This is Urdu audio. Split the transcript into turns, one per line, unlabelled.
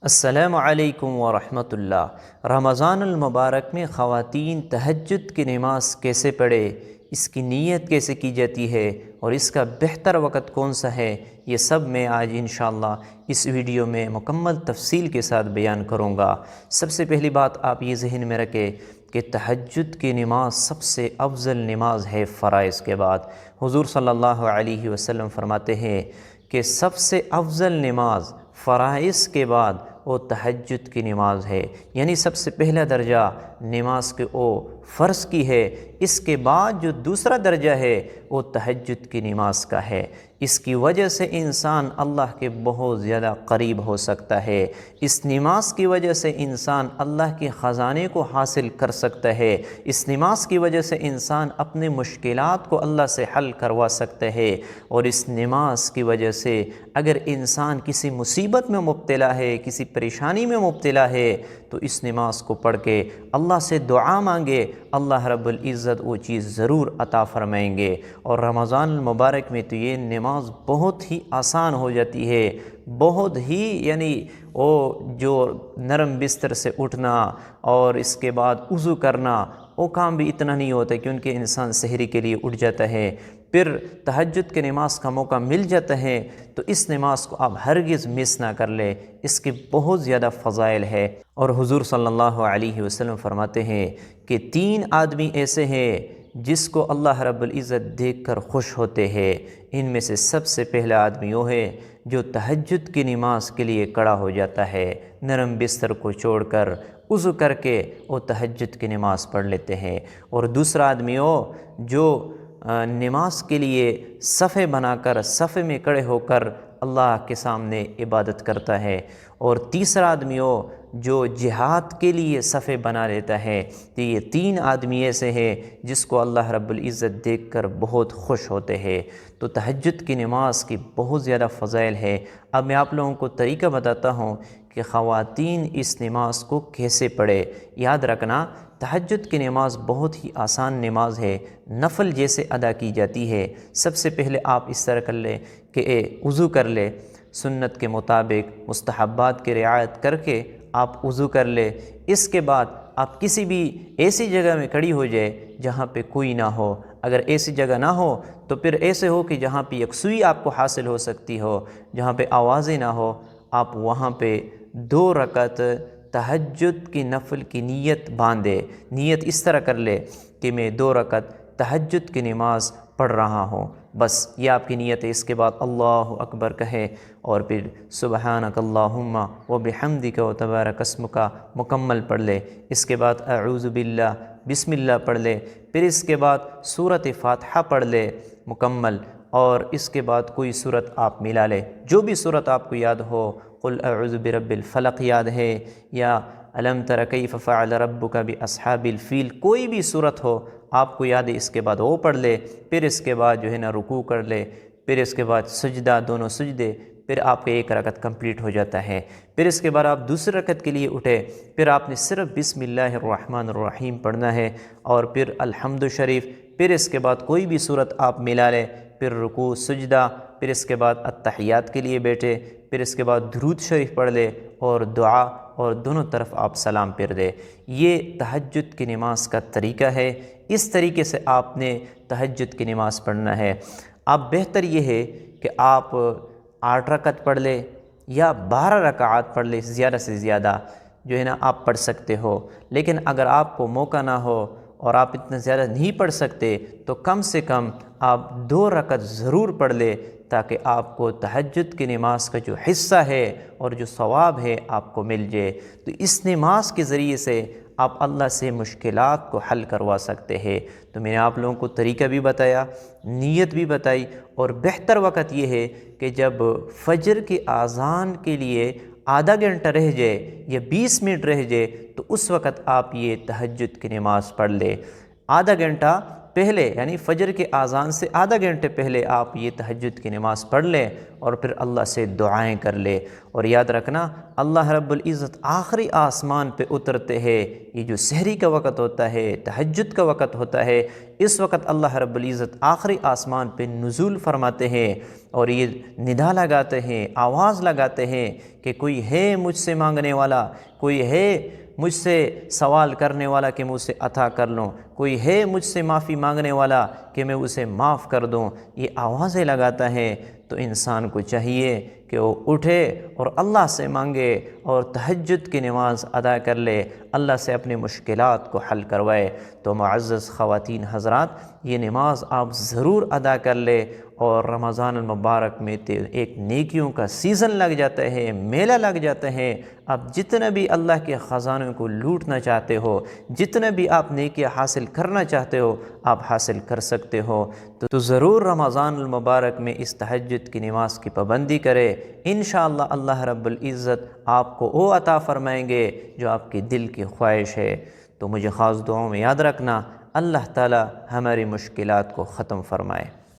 السلام علیکم ورحمۃ اللہ۔ رمضان المبارک میں خواتین تہجد کی نماز کیسے پڑھے، اس کی نیت کیسے کی جاتی ہے اور اس کا بہتر وقت کون سا ہے، یہ سب میں آج انشاءاللہ اس ویڈیو میں مکمل تفصیل کے ساتھ بیان کروں گا۔ سب سے پہلی بات آپ یہ ذہن میں رکھیں کہ تہجد کی نماز سب سے افضل نماز ہے فرائض کے بعد۔ حضور صلی اللہ علیہ وسلم فرماتے ہیں کہ سب سے افضل نماز فرائض کے بعد وہ تہجد کی نماز ہے، یعنی سب سے پہلا درجہ نماز کے وہ فرض کی ہے، اس کے بعد جو دوسرا درجہ ہے وہ تہجد کی نماز کا ہے۔ اس کی وجہ سے انسان اللہ کے بہت زیادہ قریب ہو سکتا ہے، اس نماز کی وجہ سے انسان اللہ کے خزانے کو حاصل کر سکتا ہے، اس نماز کی وجہ سے انسان اپنے مشکلات کو اللہ سے حل کروا سکتا ہے، اور اس نماز کی وجہ سے اگر انسان کسی مصیبت میں مبتلا ہے، کسی پریشانی میں مبتلا ہے، تو اس نماز کو پڑھ کے اللہ سے دعا مانگے، اللہ رب العزت وہ چیز ضرور عطا فرمائیں گے۔ اور رمضان المبارک میں تو یہ نماز بہت ہی آسان ہو جاتی ہے، بہت ہی یعنی وہ جو نرم بستر سے اٹھنا اور اس کے بعد وضو کرنا، وہ کام بھی اتنا نہیں ہوتا کیونکہ انسان سحری کے لیے اٹھ جاتا ہے، پھر تہجد کے نماز کا موقع مل جاتا ہے، تو اس نماز کو آپ ہرگز مس نہ کر لیں، اس کے بہت زیادہ فضائل ہے۔ اور حضور صلی اللہ علیہ وسلم فرماتے ہیں کہ 3 آدمی ایسے ہیں جس کو اللہ رب العزت دیکھ کر خوش ہوتے ہیں، ان میں سے سب سے پہلا آدمی وہ ہے جو تہجد کی نماز کے لیے کھڑا ہو جاتا ہے، نرم بستر کو چھوڑ کر وضو کر کے وہ تہجد کی نماز پڑھ لیتے ہیں۔ اور دوسرا آدمی وہ جو نماز کے لیے صفے بنا کر صفے میں کھڑے ہو کر اللہ کے سامنے عبادت کرتا ہے، اور تیسرا آدمی وہ جو جہاد کے لیے صفے بنا لیتا ہے۔ تو یہ 3 آدمی ایسے ہیں جس کو اللہ رب العزت دیکھ کر بہت خوش ہوتے ہیں۔ تو تہجد کی نماز کی بہت زیادہ فضائل ہے۔ اب میں آپ لوگوں کو طریقہ بتاتا ہوں کہ خواتین اس نماز کو کیسے پڑھے۔ یاد رکھنا، تہجد کی نماز بہت ہی آسان نماز ہے، نفل جیسے ادا کی جاتی ہے۔ سب سے پہلے آپ اس طرح کر لیں کہ وضو کر لے، سنت کے مطابق مستحبات کی رعایت کر کے آپ وضو کر لے۔ اس کے بعد آپ کسی بھی ایسی جگہ میں کھڑی ہو جائے جہاں پہ کوئی نہ ہو، اگر ایسی جگہ نہ ہو تو پھر ایسے ہو کہ جہاں پہ یکسوئی آپ کو حاصل ہو سکتی ہو، جہاں پہ آوازیں نہ ہو، آپ وہاں پہ 2 رکعت تہجد کی نفل کی نیت باندھے۔ نیت اس طرح کر لے کہ میں 2 رکعت تہجد کی نماز پڑھ رہا ہوں، بس یہ آپ کی نیت ہے۔ اس کے بعد اللہ اکبر کہے اور پھر سبحانک اللہم وبحمدک وتبارک اسمک مکمل پڑھ لے۔ اس کے بعد اعوذ باللہ بسم اللہ پڑھ لے، پھر اس کے بعد سورۃ فاتحہ پڑھ لے مکمل، اور اس کے بعد کوئی سورت آپ ملا لے، جو بھی سورت آپ کو یاد ہو، قل اعوذ برب الفلق یاد ہے یا الم تر کیف فعل ربک باصحاب الفیل، کوئی بھی سورت ہو آپ کو یاد ہے، اس کے بعد وہ پڑھ لے۔ پھر اس کے بعد جو ہے نا رکوع کر لے، پھر اس کے بعد سجدہ، دونوں سجدے، پھر آپ کا 1 رکعت کمپلیٹ ہو جاتا ہے۔ پھر اس کے بعد آپ دوسری رکعت کے لیے اٹھے، پھر آپ نے صرف بسم اللہ الرحمن الرحیم پڑھنا ہے، اور پھر الحمد شریف، پھر اس کے بعد کوئی بھی سورت آپ ملا لیں، پھر رکوع سجدہ، پھر اس کے بعد التحیات کے لیے بیٹھے، پھر اس کے بعد درود شریف پڑھ لے اور دعا، اور دونوں طرف آپ سلام پھر دے۔ یہ تہجد کی نماز کا طریقہ ہے، اس طریقے سے آپ نے تہجد کی نماز پڑھنا ہے۔ اب بہتر یہ ہے کہ آپ 8 رکعت پڑھ لے یا 12 رکعات پڑھ لے، زیادہ سے زیادہ جو ہے نا آپ پڑھ سکتے ہو، لیکن اگر آپ کو موقع نہ ہو اور آپ اتنا زیادہ نہیں پڑھ سکتے تو کم سے کم آپ 2 رکعت ضرور پڑھ لے، تاکہ آپ کو تہجد کی نماز کا جو حصہ ہے اور جو ثواب ہے آپ کو مل جائے۔ تو اس نماز کے ذریعے سے آپ اللہ سے مشکلات کو حل کروا سکتے ہیں۔ تو میں نے آپ لوگوں کو طریقہ بھی بتایا، نیت بھی بتائی، اور بہتر وقت یہ ہے کہ جب فجر کی اذان کے لیے آدھا گھنٹہ رہ جائے یا 20 منٹ رہ جائے، تو اس وقت آپ یہ تہجد کی نماز پڑھ لے۔ آدھا گھنٹہ پہلے یعنی فجر کے اذان سے آدھا گھنٹے پہلے آپ یہ تہجد کی نماز پڑھ لیں اور پھر اللہ سے دعائیں کر لیں۔ اور یاد رکھنا اللہ رب العزت آخری آسمان پہ اترتے ہیں، یہ جو سحری کا وقت ہوتا ہے، تہجد کا وقت ہوتا ہے، اس وقت اللہ رب العزت آخری آسمان پہ نزول فرماتے ہیں اور یہ ندا لگاتے ہیں، آواز لگاتے ہیں کہ کوئی ہے مجھ سے مانگنے والا، کوئی ہے مجھ سے سوال کرنے والا کہ میں اسے عطا کر لوں، کوئی ہے مجھ سے معافی مانگنے والا کہ میں اسے معاف کر دوں۔ یہ آوازیں لگاتا ہے، تو انسان کو چاہیے کہ وہ اٹھے اور اللہ سے مانگے اور تہجد کی نماز ادا کر لے، اللہ سے اپنی مشکلات کو حل کروائے۔ تو معزز خواتین حضرات، یہ نماز آپ ضرور ادا کر لے، اور رمضان المبارک میں ایک نیکیوں کا سیزن لگ جاتا ہے، میلہ لگ جاتا ہے۔ آپ جتنا بھی اللہ کے خزانوں کو لوٹنا چاہتے ہو، جتنا بھی آپ نیکیاں حاصل کرنا چاہتے ہو، آپ حاصل کر سکتے ہو۔ تو ضرور رمضان المبارک میں اس تہجد کی نماز کی پابندی کرے، انشاءاللہ اللہ رب العزت آپ کو وہ عطا فرمائیں گے جو آپ کی دل کی خواہش ہے۔ تو مجھے خاص دعاؤں میں یاد رکھنا، اللہ تعالی ہماری مشکلات کو ختم فرمائے۔